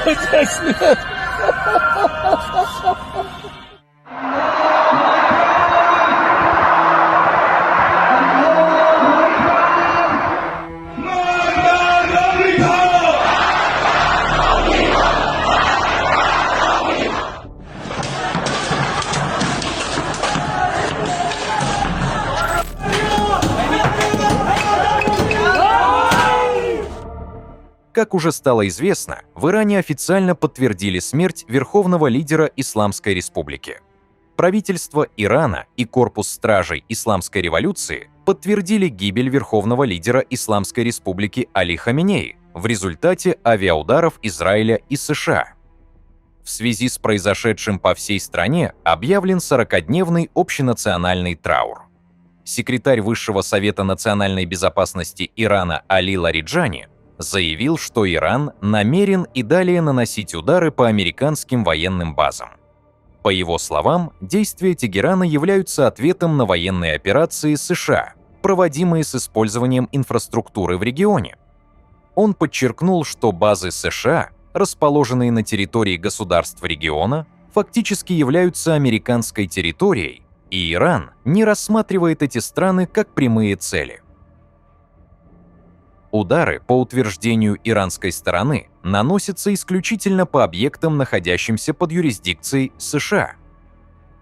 Опять смех. Как уже стало известно, в Иране официально подтвердили смерть верховного лидера Исламской Республики. Правительство Ирана и корпус стражей Исламской революции подтвердили гибель верховного лидера Исламской Республики Али Хаменеи в результате авиаударов Израиля и США. В связи с произошедшим по всей стране объявлен 40-дневный общенациональный траур. Секретарь Высшего совета национальной безопасности Ирана Али Лариджани заявил, что Иран намерен и далее наносить удары по американским военным базам. По его словам, действия Тегерана являются ответом на военные операции США, проводимые с использованием инфраструктуры в регионе. Он подчеркнул, что базы США, расположенные на территории государств региона, фактически являются американской территорией, и Иран не рассматривает эти страны как прямые цели. Удары, по утверждению иранской стороны, наносятся исключительно по объектам, находящимся под юрисдикцией США.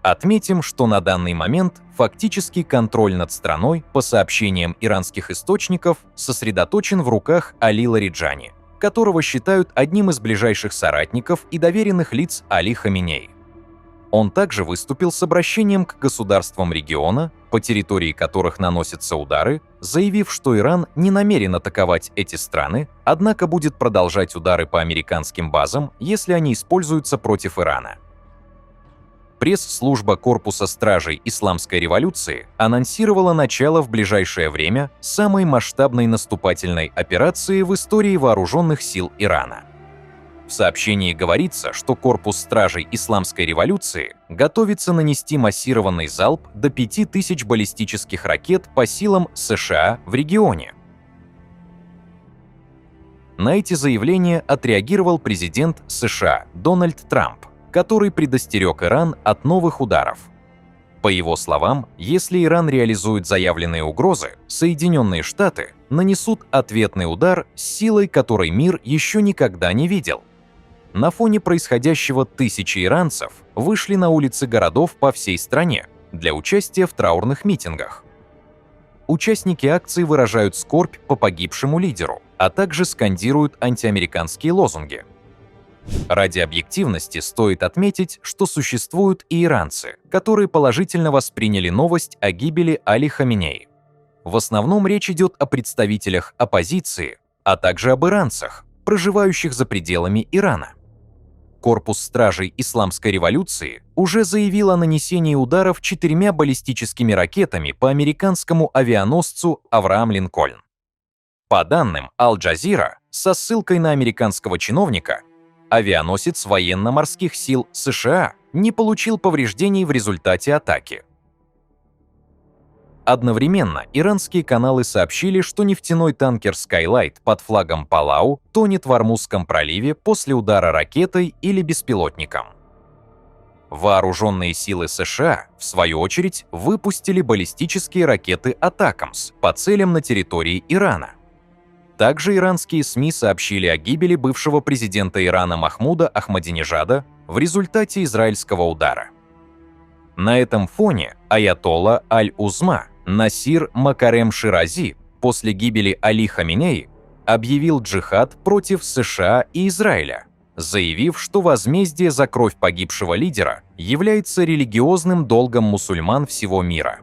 Отметим, что на данный момент фактический контроль над страной, по сообщениям иранских источников, сосредоточен в руках Али Лариджани, которого считают одним из ближайших соратников и доверенных лиц Али Хаменеи. Он также выступил с обращением к государствам региона, по территории которых наносятся удары, заявив, что Иран не намерен атаковать эти страны, однако будет продолжать удары по американским базам, если они используются против Ирана. Пресс-служба Корпуса стражей Исламской революции анонсировала начало в ближайшее время самой масштабной наступательной операции в истории вооруженных сил Ирана. В сообщении говорится, что корпус стражей Исламской революции готовится нанести массированный залп до 5000 баллистических ракет по силам США в регионе. На эти заявления отреагировал президент США Дональд Трамп, который предостерег Иран от новых ударов. По его словам, если Иран реализует заявленные угрозы, Соединенные Штаты нанесут ответный удар с силой, которой мир еще никогда не видел. На фоне происходящего тысячи иранцев вышли на улицы городов по всей стране для участия в траурных митингах. Участники акции выражают скорбь по погибшему лидеру, а также скандируют антиамериканские лозунги. Ради объективности стоит отметить, что существуют и иранцы, которые положительно восприняли новость о гибели Али Хаменеи. В основном речь идет о представителях оппозиции, а также об иранцах, проживающих за пределами Ирана. Корпус стражей Исламской революции уже заявил о нанесении ударов 4 баллистическими ракетами по американскому авианосцу «Авраам Линкольн». По данным Аль-Джазира, со ссылкой на американского чиновника, авианосец военно-морских сил США не получил повреждений в результате атаки. Одновременно иранские каналы сообщили, что нефтяной танкер Skylight под флагом Палау тонет в Ормузском проливе после удара ракетой или беспилотником. Вооруженные силы США, в свою очередь, выпустили баллистические ракеты «Атакамс» по целям на территории Ирана. Также иранские СМИ сообщили о гибели бывшего президента Ирана Махмуда Ахмадинежада в результате израильского удара. На этом фоне аятолла Аль-Узма Насир Макарем Ширази после гибели Али Хаменеи объявил джихад против США и Израиля, заявив, что возмездие за кровь погибшего лидера является религиозным долгом мусульман всего мира.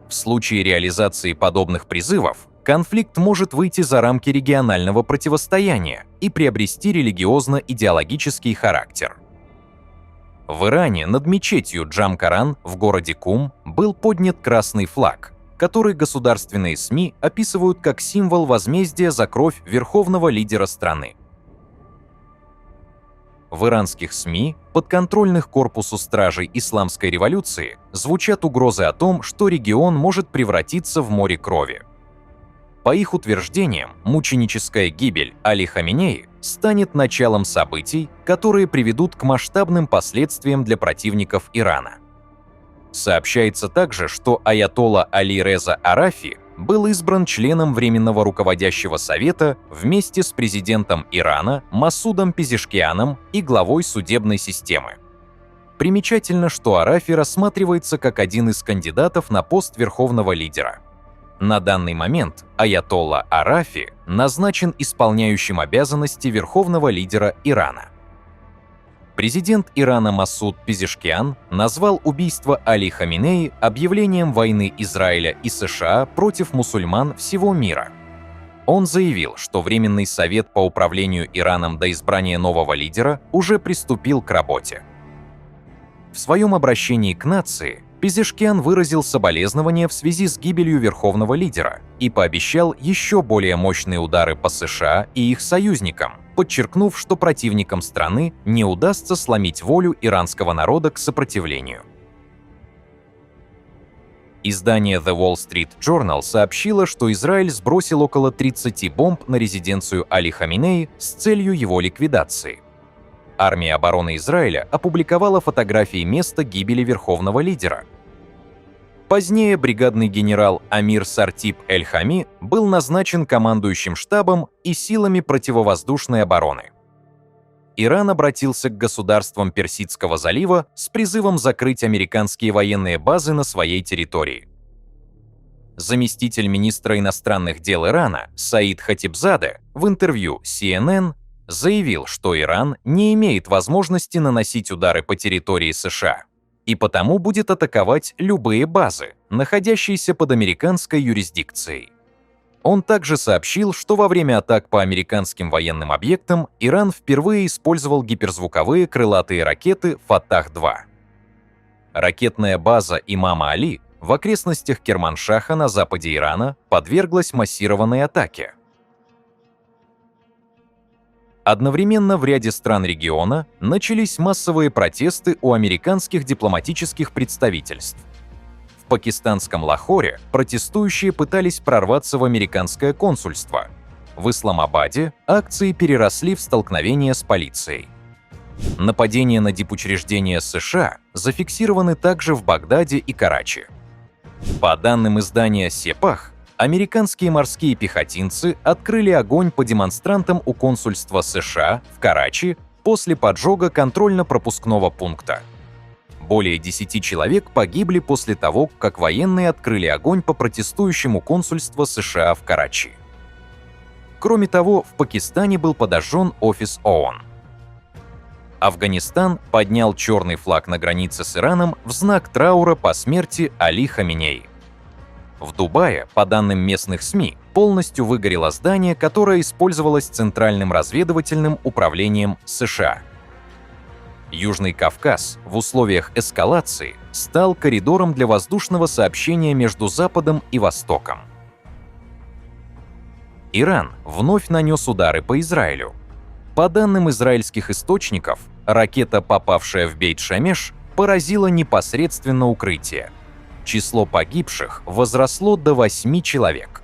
В случае реализации подобных призывов конфликт может выйти за рамки регионального противостояния и приобрести религиозно-идеологический характер. В Иране над мечетью Джам-Коран в городе Кум был поднят красный флаг, который государственные СМИ описывают как символ возмездия за кровь верховного лидера страны. В иранских СМИ, подконтрольных корпусу стражей Исламской революции, звучат угрозы о том, что регион может превратиться в море крови. По их утверждениям, мученическая гибель Али Хаминеи станет началом событий, которые приведут к масштабным последствиям для противников Ирана. Сообщается также, что аятолла Али Реза Арафи был избран членом Временного руководящего совета вместе с президентом Ирана Масудом Пезешкианом и главой судебной системы. Примечательно, что Арафи рассматривается как один из кандидатов на пост верховного лидера. На данный момент аятолла Арафи назначен исполняющим обязанности верховного лидера Ирана. Президент Ирана Масуд Пезешкиан назвал убийство Али Хаминеи объявлением войны Израиля и США против мусульман всего мира. Он заявил, что Временный совет по управлению Ираном до избрания нового лидера уже приступил к работе. В своем обращении к нации Пезешкиан выразил соболезнования в связи с гибелью верховного лидера и пообещал еще более мощные удары по США и их союзникам, подчеркнув, что противникам страны не удастся сломить волю иранского народа к сопротивлению. Издание The Wall Street Journal сообщило, что Израиль сбросил около 30 бомб на резиденцию Али Хаминеи с целью его ликвидации. Армия обороны Израиля опубликовала фотографии места гибели верховного лидера. Позднее бригадный генерал Амир Сартиб Эль-Хами был назначен командующим штабом и силами противовоздушной обороны. Иран обратился к государствам Персидского залива с призывом закрыть американские военные базы на своей территории. Заместитель министра иностранных дел Ирана Саид Хатибзаде в интервью CNN заявил, что Иран не имеет возможности наносить удары по территории США и потому будет атаковать любые базы, находящиеся под американской юрисдикцией. Он также сообщил, что во время атак по американским военным объектам Иран впервые использовал гиперзвуковые крылатые ракеты «Фатах-2». Ракетная база имама Али в окрестностях Керманшаха на западе Ирана подверглась массированной атаке. Одновременно в ряде стран региона начались массовые протесты у американских дипломатических представительств. В пакистанском Лахоре протестующие пытались прорваться в американское консульство. В Исламабаде акции переросли в столкновения с полицией. Нападения на дипучреждения США зафиксированы также в Багдаде и Карачи. По данным издания «Сепах», американские морские пехотинцы открыли огонь по демонстрантам у консульства США в Карачи после поджога контрольно-пропускного пункта. Более 10 человек погибли после того, как военные открыли огонь по протестующему консульству США в Карачи. Кроме того, в Пакистане был подожжен офис ООН. Афганистан поднял черный флаг на границе с Ираном в знак траура по смерти Али Хаминеи. В Дубае, по данным местных СМИ, полностью выгорело здание, которое использовалось Центральным разведывательным управлением США. Южный Кавказ в условиях эскалации стал коридором для воздушного сообщения между Западом и Востоком. Иран вновь нанес удары по Израилю. По данным израильских источников, ракета, попавшая в Бейт-Шемеш, поразила непосредственно укрытие. Число погибших возросло до 8 человек.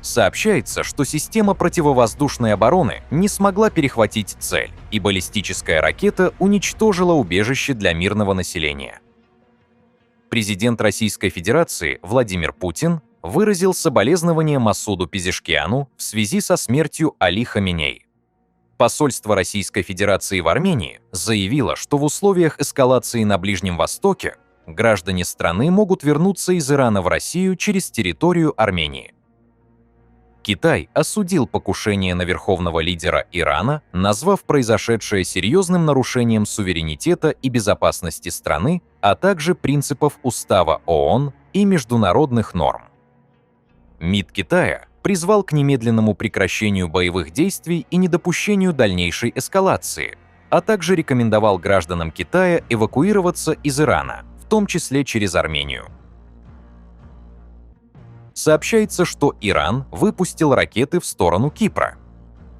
Сообщается, что система противовоздушной обороны не смогла перехватить цель, и баллистическая ракета уничтожила убежище для мирного населения. Президент Российской Федерации Владимир Путин выразил соболезнования Масуду Пезешкиану в связи со смертью Али Хаминеи. Посольство Российской Федерации в Армении заявило, что в условиях эскалации на Ближнем Востоке граждане страны могут вернуться из Ирана в Россию через территорию Армении. Китай осудил покушение на верховного лидера Ирана, назвав произошедшее серьезным нарушением суверенитета и безопасности страны, а также принципов Устава ООН и международных норм. МИД Китая призвал к немедленному прекращению боевых действий и недопущению дальнейшей эскалации, а также рекомендовал гражданам Китая эвакуироваться из Ирана, в том числе через Армению. Сообщается, что Иран выпустил ракеты в сторону Кипра.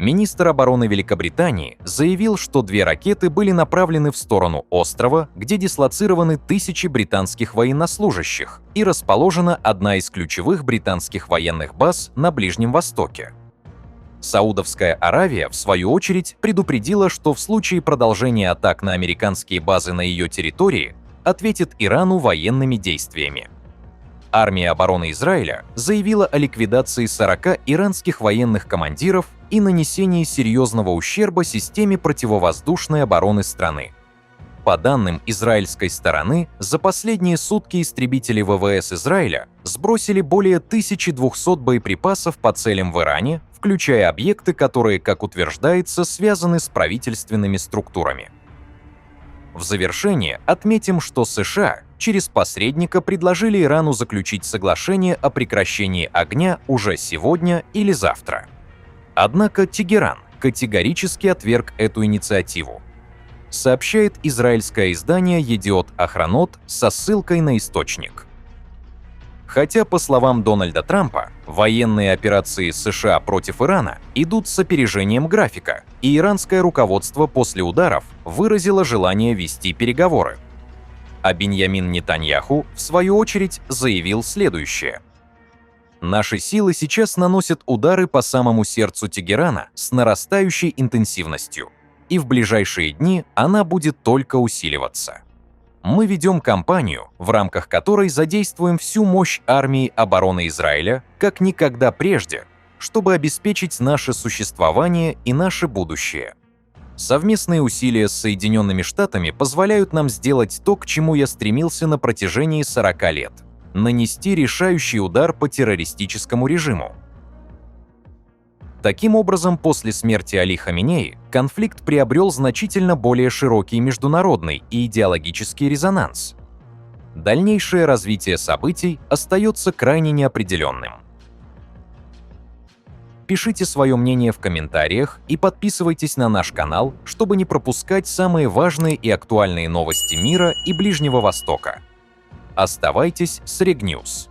Министр обороны Великобритании заявил, что 2 ракеты были направлены в сторону острова, где дислоцированы тысячи британских военнослужащих и расположена одна из ключевых британских военных баз на Ближнем Востоке. Саудовская Аравия, в свою очередь, предупредила, что в случае продолжения атак на американские базы на ее территории ответит Ирану военными действиями. Армия обороны Израиля заявила о ликвидации 40 иранских военных командиров и нанесении серьезного ущерба системе противовоздушной обороны страны. По данным израильской стороны, за последние сутки истребители ВВС Израиля сбросили более 1200 боеприпасов по целям в Иране, включая объекты, которые, как утверждается, связаны с правительственными структурами. В завершение отметим, что США через посредника предложили Ирану заключить соглашение о прекращении огня уже сегодня или завтра. Однако Тегеран категорически отверг эту инициативу, сообщает израильское издание «Едиот Ахронот» со ссылкой на источник. Хотя, по словам Дональда Трампа, военные операции США против Ирана идут с опережением графика, и иранское руководство после ударов выразило желание вести переговоры. А Биньямин Нетаньяху, в свою очередь, заявил следующее. «Наши силы сейчас наносят удары по самому сердцу Тегерана с нарастающей интенсивностью, и в ближайшие дни она будет только усиливаться. Мы ведем кампанию, в рамках которой задействуем всю мощь армии обороны Израиля как никогда прежде, чтобы обеспечить наше существование и наше будущее. Совместные усилия с Соединенными Штатами позволяют нам сделать то, к чему я стремился на протяжении 40 лет – нанести решающий удар по террористическому режиму». Таким образом, после смерти Али Хаминеи конфликт приобрел значительно более широкий международный и идеологический резонанс. Дальнейшее развитие событий остается крайне неопределенным. Пишите свое мнение в комментариях и подписывайтесь на наш канал, чтобы не пропускать самые важные и актуальные новости мира и Ближнего Востока. Оставайтесь с Регньюз.